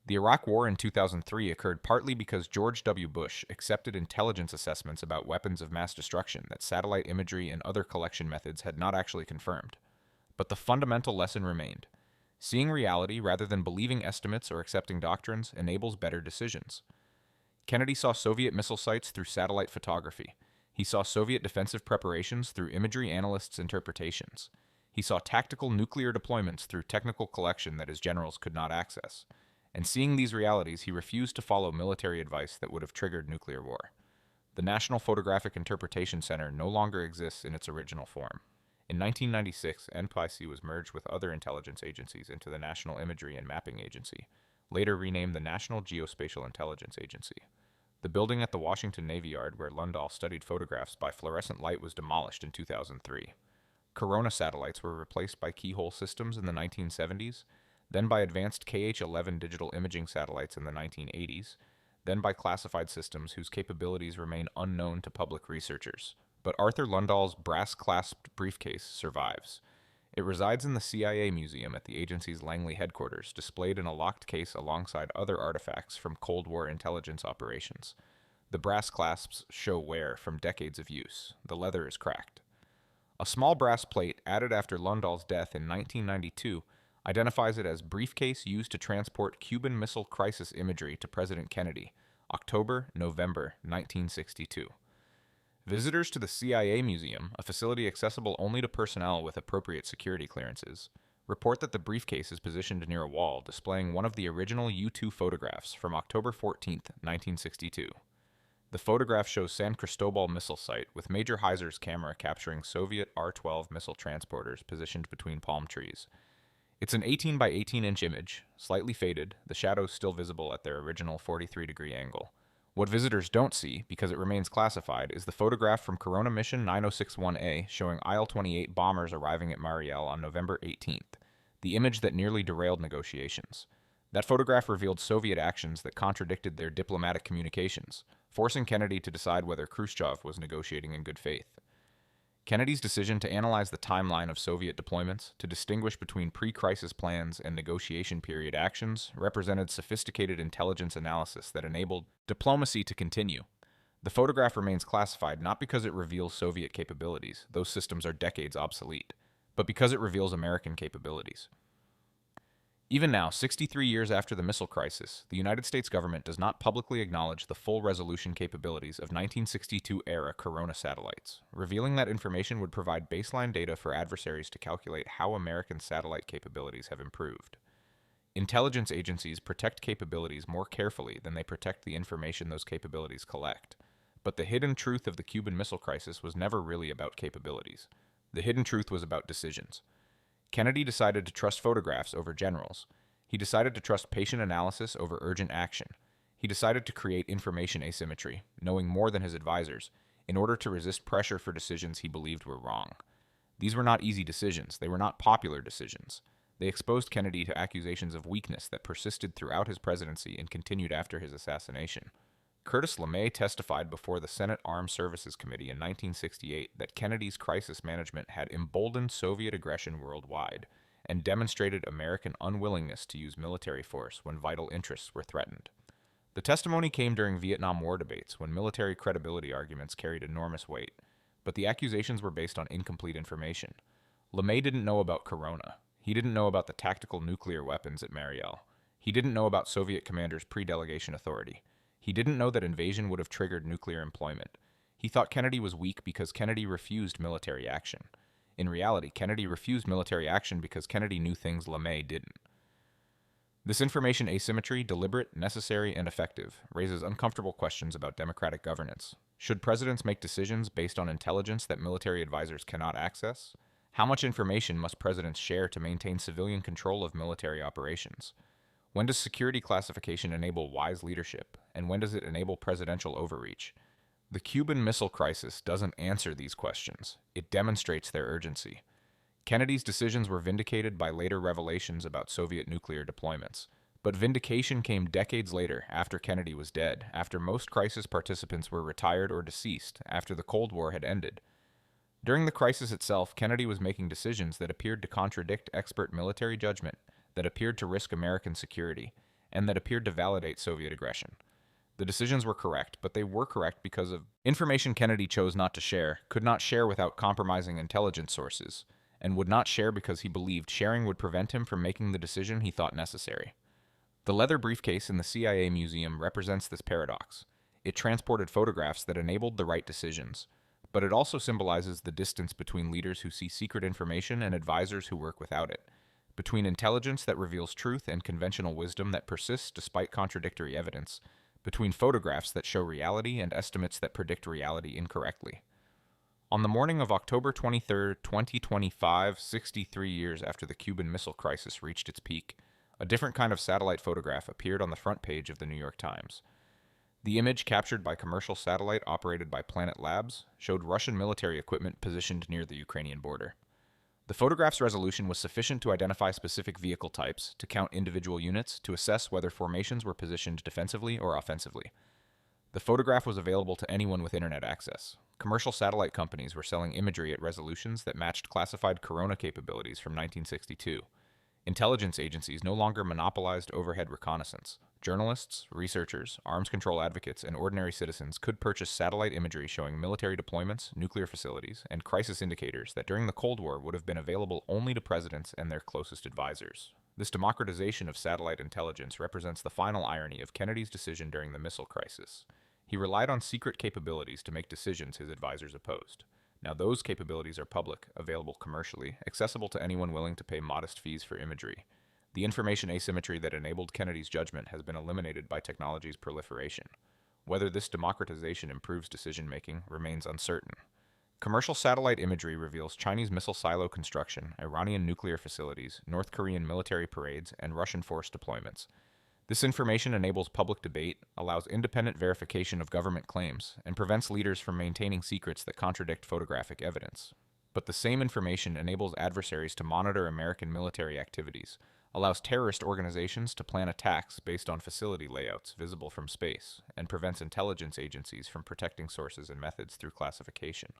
The Iraq War in 2003 occurred partly because George W. Bush accepted intelligence assessments about weapons of mass destruction that satellite imagery and other collection methods had not actually confirmed. But the fundamental lesson remained. Seeing reality rather than believing estimates or accepting doctrines enables better decisions. Kennedy saw Soviet missile sites through satellite photography. He saw Soviet defensive preparations through imagery analysts' interpretations. He saw tactical nuclear deployments through technical collection that his generals could not access. And seeing these realities, he refused to follow military advice that would have triggered nuclear war. The National Photographic Interpretation Center no longer exists in its original form. In 1996, NPIC was merged with other intelligence agencies into the National Imagery and Mapping Agency, later renamed the National Geospatial Intelligence Agency. The building at the Washington Navy Yard where Lundahl studied photographs by fluorescent light was demolished in 2003. Corona satellites were replaced by keyhole systems in the 1970s, then by advanced KH-11 digital imaging satellites in the 1980s, then by classified systems whose capabilities remain unknown to public researchers. But Arthur Lundahl's brass-clasped briefcase survives. It resides in the CIA Museum at the agency's Langley headquarters, displayed in a locked case alongside other artifacts from Cold War intelligence operations. The brass clasps show wear from decades of use. The leather is cracked. A small brass plate added after Lundahl's death in 1992 identifies it as briefcase used to transport Cuban Missile Crisis imagery to President Kennedy, October-November 1962. Visitors to the CIA Museum, a facility accessible only to personnel with appropriate security clearances, report that the briefcase is positioned near a wall displaying one of the original U-2 photographs from October 14, 1962. The photograph shows San Cristobal missile site with Major Heiser's camera capturing Soviet R-12 missile transporters positioned between palm trees. It's an 18 by 18-inch image, slightly faded, the shadows still visible at their original 43-degree angle. What visitors don't see, because it remains classified, is the photograph from Corona Mission 9061A showing Il-28 bombers arriving at Mariel on November 18th, the image that nearly derailed negotiations. That photograph revealed Soviet actions that contradicted their diplomatic communications, forcing Kennedy to decide whether Khrushchev was negotiating in good faith. Kennedy's decision to analyze the timeline of Soviet deployments, to distinguish between pre-crisis plans and negotiation period actions, represented sophisticated intelligence analysis that enabled diplomacy to continue. The photograph remains classified not because it reveals Soviet capabilities, those systems are decades obsolete, but because it reveals American capabilities. Even now, 63 years after the missile crisis, the United States government does not publicly acknowledge the full resolution capabilities of 1962-era Corona satellites. Revealing that information would provide baseline data for adversaries to calculate how American satellite capabilities have improved. Intelligence agencies protect capabilities more carefully than they protect the information those capabilities collect. But the hidden truth of the Cuban Missile Crisis was never really about capabilities. The hidden truth was about decisions. Kennedy decided to trust photographs over generals. He decided to trust patient analysis over urgent action. He decided to create information asymmetry, knowing more than his advisors, in order to resist pressure for decisions he believed were wrong. These were not easy decisions. They were not popular decisions. They exposed Kennedy to accusations of weakness that persisted throughout his presidency and continued after his assassination. Curtis LeMay testified before the Senate Armed Services Committee in 1968 that Kennedy's crisis management had emboldened Soviet aggression worldwide and demonstrated American unwillingness to use military force when vital interests were threatened. The testimony came during Vietnam War debates when military credibility arguments carried enormous weight, but the accusations were based on incomplete information. LeMay didn't know about Corona. He didn't know about the tactical nuclear weapons at Mariel. He didn't know about Soviet commanders' pre-delegation authority. He didn't know that invasion would have triggered nuclear employment. He thought Kennedy was weak because Kennedy refused military action. In reality, Kennedy refused military action because Kennedy knew things LeMay didn't. This information asymmetry, deliberate, necessary, and effective, raises uncomfortable questions about democratic governance. Should presidents make decisions based on intelligence that military advisors cannot access? How much information must presidents share to maintain civilian control of military operations? When does security classification enable wise leadership, and when does it enable presidential overreach? The Cuban Missile Crisis doesn't answer these questions. It demonstrates their urgency. Kennedy's decisions were vindicated by later revelations about Soviet nuclear deployments. But vindication came decades later, after Kennedy was dead, after most crisis participants were retired or deceased, after the Cold War had ended. During the crisis itself, Kennedy was making decisions that appeared to contradict expert military judgment, that appeared to risk American security, and that appeared to validate Soviet aggression. The decisions were correct, but they were correct because of information Kennedy chose not to share, could not share without compromising intelligence sources, and would not share because he believed sharing would prevent him from making the decision he thought necessary. The leather briefcase in the CIA museum represents this paradox. It transported photographs that enabled the right decisions, but it also symbolizes the distance between leaders who see secret information and advisors who work without it, between intelligence that reveals truth and conventional wisdom that persists despite contradictory evidence, between photographs that show reality and estimates that predict reality incorrectly. On the morning of October 23, 2025, 63 years after the Cuban Missile Crisis reached its peak, a different kind of satellite photograph appeared on the front page of the New York Times. The image, captured by commercial satellite operated by Planet Labs, showed Russian military equipment positioned near the Ukrainian border. The photograph's resolution was sufficient to identify specific vehicle types, to count individual units, to assess whether formations were positioned defensively or offensively. The photograph was available to anyone with internet access. Commercial satellite companies were selling imagery at resolutions that matched classified Corona capabilities from 1962. Intelligence agencies no longer monopolized overhead reconnaissance. Journalists, researchers, arms control advocates, and ordinary citizens could purchase satellite imagery showing military deployments, nuclear facilities, and crisis indicators that during the Cold War would have been available only to presidents and their closest advisors. This democratization of satellite intelligence represents the final irony of Kennedy's decision during the missile crisis. He relied on secret capabilities to make decisions his advisors opposed. Now those capabilities are public, available commercially, accessible to anyone willing to pay modest fees for imagery. The information asymmetry that enabled Kennedy's judgment has been eliminated by technology's proliferation. Whether this democratization improves decision-making remains uncertain. Commercial satellite imagery reveals Chinese missile silo construction, Iranian nuclear facilities, North Korean military parades, and Russian force deployments. This information enables public debate, allows independent verification of government claims, and prevents leaders from maintaining secrets that contradict photographic evidence. But the same information enables adversaries to monitor American military activities, allows terrorist organizations to plan attacks based on facility layouts visible from space, and prevents intelligence agencies from protecting sources and methods through classification.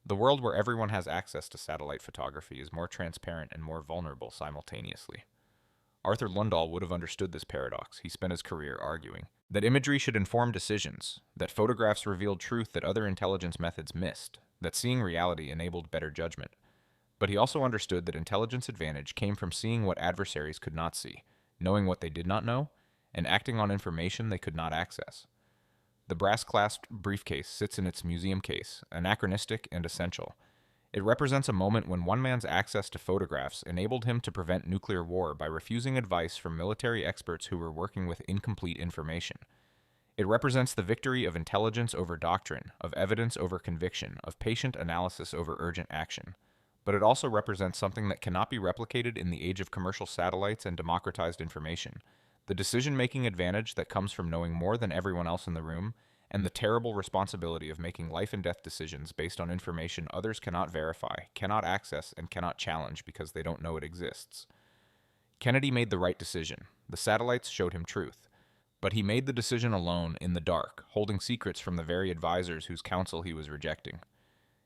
The world where everyone has access to satellite photography is more transparent and more vulnerable simultaneously. Arthur Lundahl would have understood this paradox. He spent his career arguing that imagery should inform decisions, that photographs revealed truth that other intelligence methods missed, that seeing reality enabled better judgment. But he also understood that intelligence advantage came from seeing what adversaries could not see, knowing what they did not know, and acting on information they could not access. The brass-clasped briefcase sits in its museum case, anachronistic and essential. It represents a moment when one man's access to photographs enabled him to prevent nuclear war by refusing advice from military experts who were working with incomplete information. It represents the victory of intelligence over doctrine, of evidence over conviction, of patient analysis over urgent action. But it also represents something that cannot be replicated in the age of commercial satellites and democratized information: the decision-making advantage that comes from knowing more than everyone else in the room, and the terrible responsibility of making life-and-death decisions based on information others cannot verify, cannot access, and cannot challenge because they don't know it exists. Kennedy made the right decision. The satellites showed him truth. But he made the decision alone, in the dark, holding secrets from the very advisors whose counsel he was rejecting.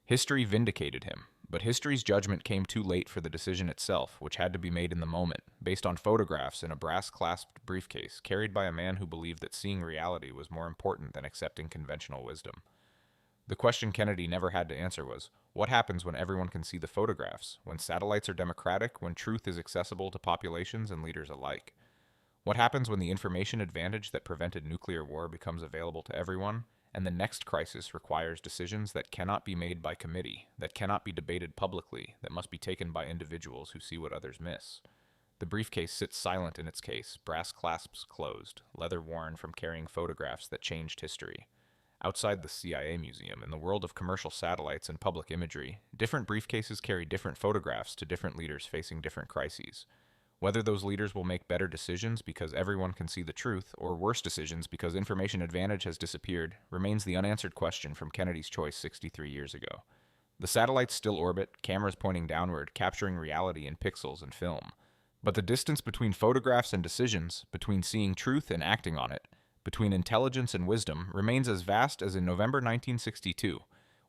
History vindicated him, but history's judgment came too late for the decision itself, which had to be made in the moment, based on photographs in a brass-clasped briefcase carried by a man who believed that seeing reality was more important than accepting conventional wisdom. The question Kennedy never had to answer was, what happens when everyone can see the photographs, when satellites are democratic, when truth is accessible to populations and leaders alike? What happens when the information advantage that prevented nuclear war becomes available to everyone, and the next crisis requires decisions that cannot be made by committee, that cannot be debated publicly, that must be taken by individuals who see what others miss? The briefcase sits silent in its case, brass clasps closed, leather worn from carrying photographs that changed history. Outside the CIA museum, in the world of commercial satellites and public imagery, different briefcases carry different photographs to different leaders facing different crises. Whether those leaders will make better decisions because everyone can see the truth, or worse decisions because information advantage has disappeared, remains the unanswered question from Kennedy's choice 63 years ago. The satellites still orbit, cameras pointing downward, capturing reality in pixels and film. But the distance between photographs and decisions, between seeing truth and acting on it, between intelligence and wisdom, remains as vast as in November 1962,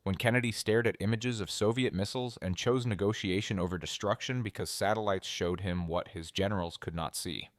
when Kennedy stared at images of Soviet missiles and chose negotiation over destruction because satellites showed him what his generals could not see.